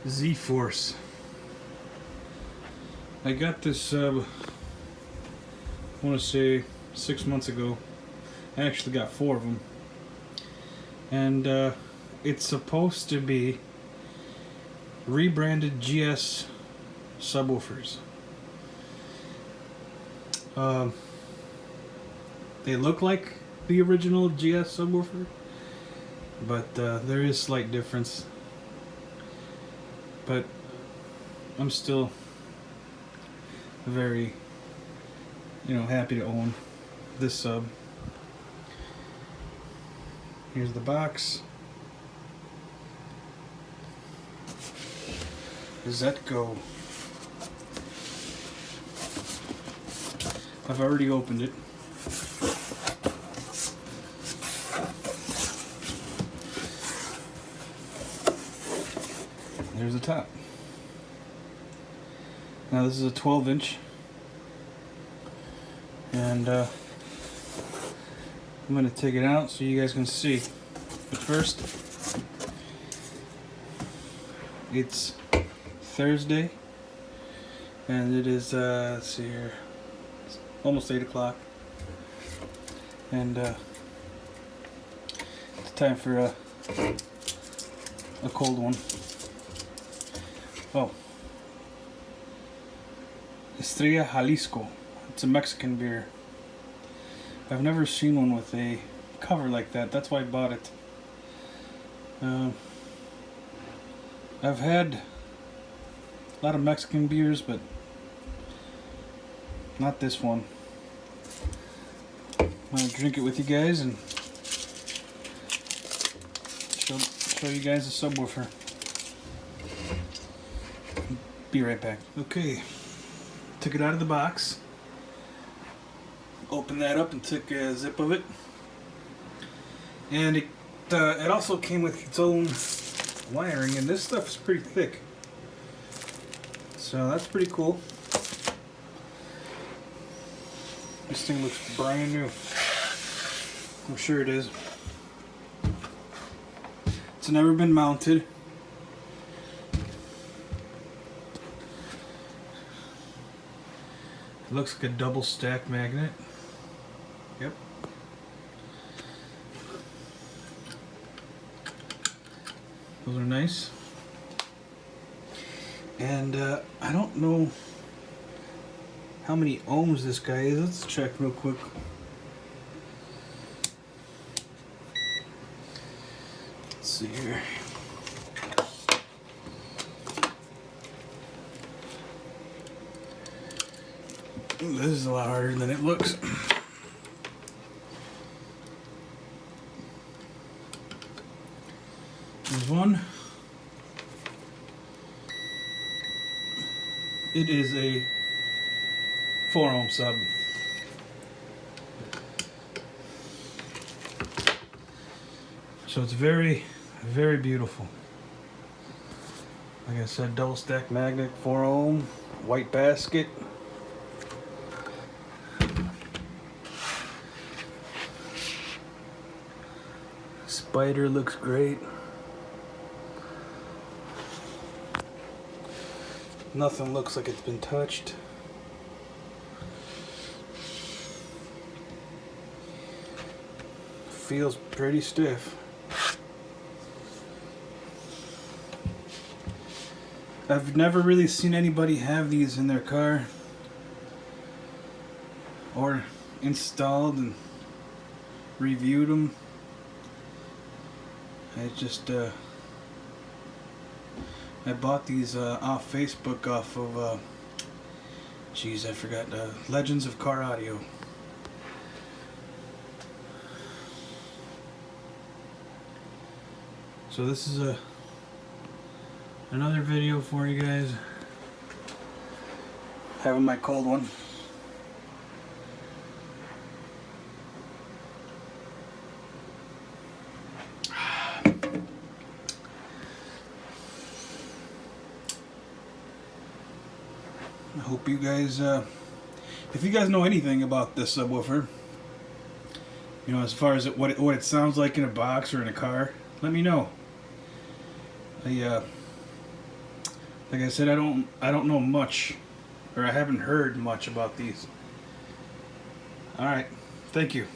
Z-Force. I got this sub, I want to say 6 months ago. I actually got 4 of them. And it's supposed to be rebranded GS subwoofers. They look like the original GS subwoofer, but there is slight difference. But I'm still very, happy to own this sub. Here's the box. Zetco. I've already opened it. There's the top. Now this is a 12-inch, and I'm going to take it out so you guys can see. But first, it's Thursday, and it is, let's see here, it's almost 8 o'clock, and it's time for a cold one. Oh, Estrella Jalisco. It's a Mexican beer. I've never seen one with a cover like that. That's why I bought it. I've had a lot of Mexican beers, but not this one. I'm gonna drink it with you guys and show you guys the subwoofer. Be right back. Okay, took it out of the box. Opened that up and took a zip of it. And it also came with its own wiring, and this stuff is pretty thick. So that's pretty cool. This thing looks brand new. I'm sure it is. It's never been mounted. It looks like a double stack magnet. Yep. Those are nice. And I don't know how many ohms this guy is. Let's check real quick. Let's see here. Ooh, this is a lot harder than it looks. There's one. It is a 4 ohm sub. So it's very, very beautiful. Like I said, double stack magnet, 4 ohm, white basket. Spider looks great. Nothing looks like it's been touched. Feels pretty stiff. I've never really seen anybody have these in their car or installed and reviewed them. I bought these off Facebook off of geez, I forgot, Legends of Car Audio. So this is another video for you guys. Having my cold one. I hope you guys, if you guys know anything about this subwoofer, as far as what it sounds like in a box or in a car, let me know. Like I said, I don't know much, or I haven't heard much about these. All right, thank you.